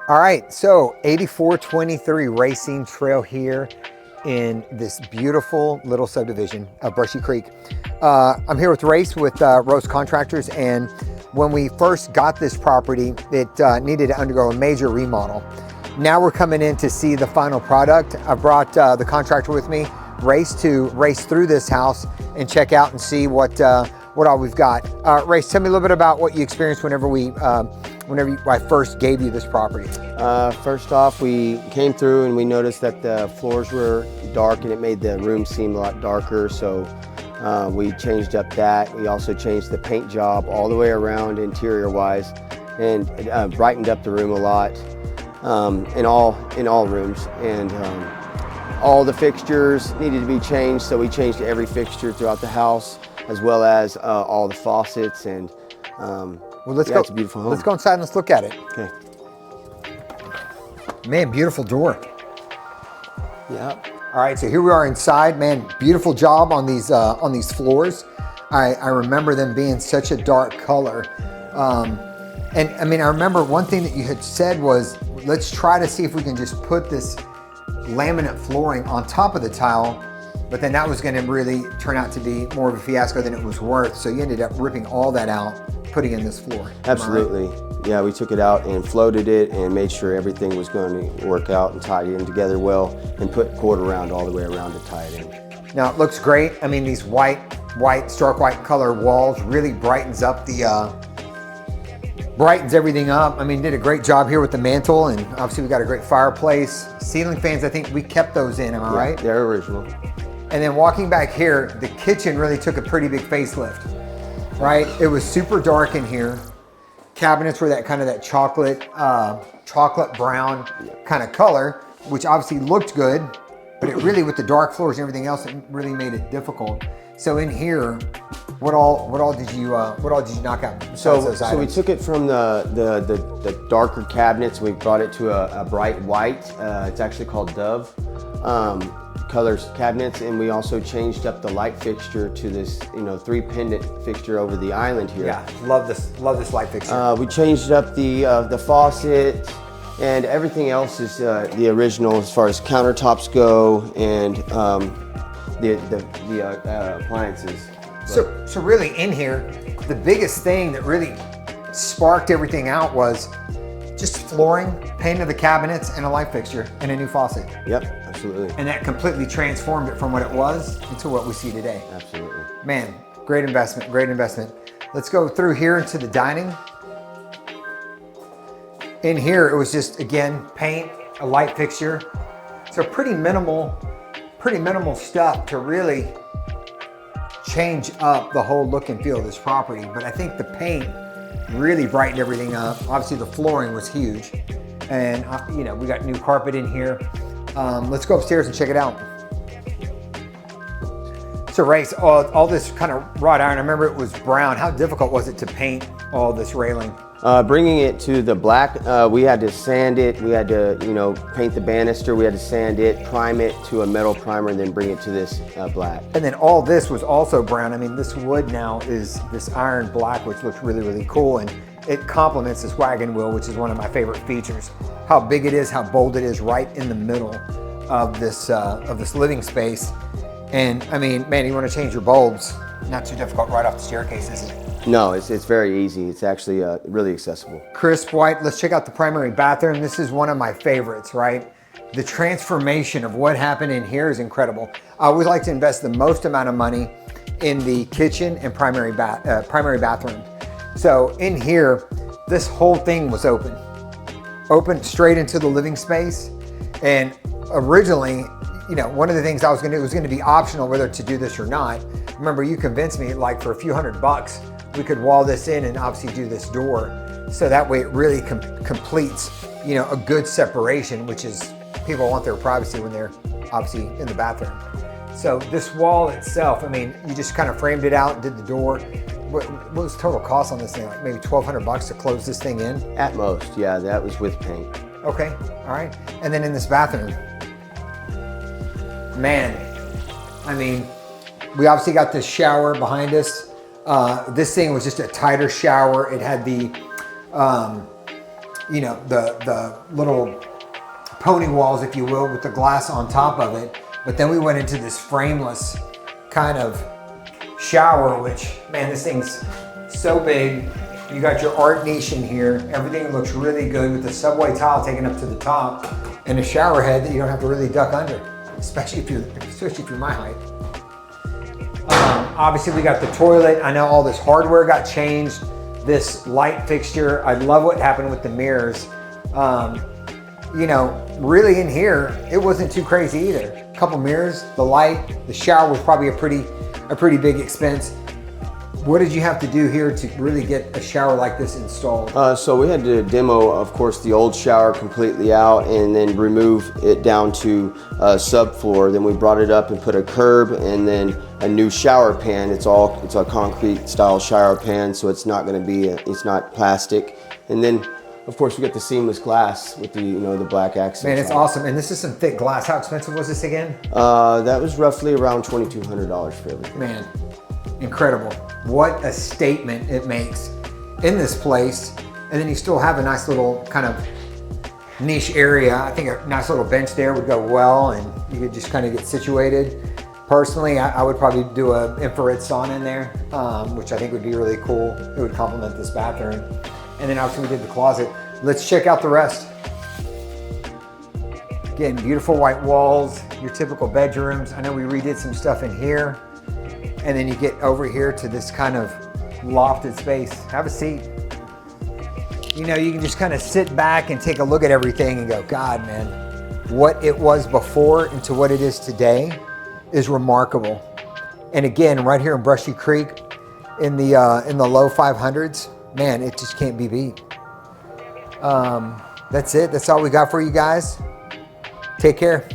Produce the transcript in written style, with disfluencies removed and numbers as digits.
All right, so 8423 Racine Trail here in this beautiful little subdivision of Brushy Creek. I'm here with Race with Rose Contractors, and when we first got this property, it needed to undergo a major remodel. Now we're coming in to see the final product. I brought the contractor with me, Race, to race through this house and check out and see what all we've got. Race, tell me a little bit about what you experienced whenever I first gave you this property. First off, we came through and we noticed that the floors were dark and it made the room seem a lot darker, so we changed up that. We also changed the paint job all the way around interior wise, and brightened up the room a lot in all rooms, and all the fixtures needed to be changed, so we changed every fixture throughout the house, as well as all the faucets, and Well, let's go. It's a beautiful home. Let's go inside and let's look at it. Okay. Man, beautiful door. Yeah. All right, so here we are inside. Man, beautiful job on these floors. I remember them being such a dark color. And I mean, I remember one thing that you had said was, let's try to see if we can just put this laminate flooring on top of the tile, but then that was going to really turn out to be more of a fiasco than it was worth. So you ended up ripping all that out, putting in this floor. Absolutely. Yeah, we took it out and floated it and made sure everything was going to work out and tie it in together well, and put cord around all the way around to tie it in. Now it looks great. I mean, these stark white color walls really brightens up brightens everything up. I mean, did a great job here with the mantle, and obviously we got a great fireplace. Ceiling fans, I think we kept those in, am I right? They're original. And then walking back here, the kitchen really took a pretty big facelift, right? It was super dark in here. Cabinets were that kind of chocolate brown kind of color, which obviously looked good, but it really, with the dark floors and everything else, it really made it difficult. So in here, what all did you knock out besides those items? So we took it from the darker cabinets. We brought it to a bright white. It's actually called Dove colors cabinets, and we also changed up the light fixture to this 3 pendant fixture over the island here. Yeah, love this light fixture. We changed up the faucet, and everything else is the original as far as countertops go, and the appliances. So really in here, the biggest thing that really sparked everything out was just flooring, paint of the cabinets, and a light fixture, and a new faucet. Yep, absolutely. And that completely transformed it from what it was into what we see today. Absolutely. Man, great investment, great investment. Let's go through here into the dining. In here, it was just, again, paint, a light fixture. So pretty minimal stuff to really change up the whole look and feel of this property. But I think the paint really brightened everything up. Obviously the flooring was huge, and we got new carpet in here. Let's go upstairs and check it out. So Race, all this kind of wrought iron, I remember it was brown. How difficult was it to paint all this railing? Bringing it to the black, we had to sand it. We had to, paint the banister. We had to sand it, prime it to a metal primer, and then bring it to this black. And then all this was also brown. I mean, this wood now is this iron black, which looks really, really cool. And it complements this wagon wheel, which is one of my favorite features. How big it is, how bold it is, right in the middle of this living space. And I mean, man, you want to change your bulbs, not too difficult right off the staircase, is it? No, it's very easy. It's actually really accessible. Crisp white. Let's check out the primary bathroom. This is one of my favorites, right? The transformation of what happened in here is incredible. I always like to invest the most amount of money in the kitchen and primary bathroom. So in here, this whole thing was open straight into the living space. And originally, one of the things I was going to do was going to be optional whether to do this or not. Remember, you convinced me, like, for a few $100, we could wall this in and obviously do this door. So that way it really completes, a good separation, which is, people want their privacy when they're obviously in the bathroom. So this wall itself, I mean, you just kind of framed it out and did the door. What was the total cost on this thing? Like maybe $1,200 to close this thing in? At most, yeah, that was with paint. Okay, all right. And then in this bathroom, man, I mean, we obviously got this shower behind us. This thing was just a tighter shower. It had the you know, the little pony walls, if you will, with the glass on top of it. But then we went into this frameless kind of shower, which, man, this thing's so big. You got your art niche in here. Everything looks really good with the subway tile taken up to the top and a shower head that you don't have to really duck under, especially if you're my height. Obviously we got the toilet. I know all this hardware got changed. This light fixture, I love what happened with the mirrors. You know, really in here, it wasn't too crazy either. A couple mirrors, the light, the shower was probably a pretty big expense. What did you have to do here to really get a shower like this installed? So we had to demo, of course, the old shower completely out and then remove it down to subfloor. Then we brought it up and put a curb and then a new shower pan. It's a concrete style shower pan, so it's not going to be, it's not plastic. And then, of course, we got the seamless glass with the, you know, the black accents. Man, it's awesome. And this is some thick glass. How expensive was this again? That was roughly around $2,200 for everything. Man, incredible. What a statement it makes in this place. And then you still have a nice little kind of niche area. I think a nice little bench there would go well, and you could just kind of get situated. Personally, I would probably do an infrared sauna in there, which I think would be really cool. It would complement this bathroom. And then obviously we did the closet. Let's check out the rest. Again, beautiful white walls, your typical bedrooms. I know we redid some stuff in here. And then you get over here to this kind of lofted space. Have a seat. You know, you can just kind of sit back and take a look at everything and go, God, man, what it was before into what it is today is remarkable. And again, right here in Brushy Creek in the low 500s, man, it just can't be beat. That's it. That's all we got for you guys. Take care.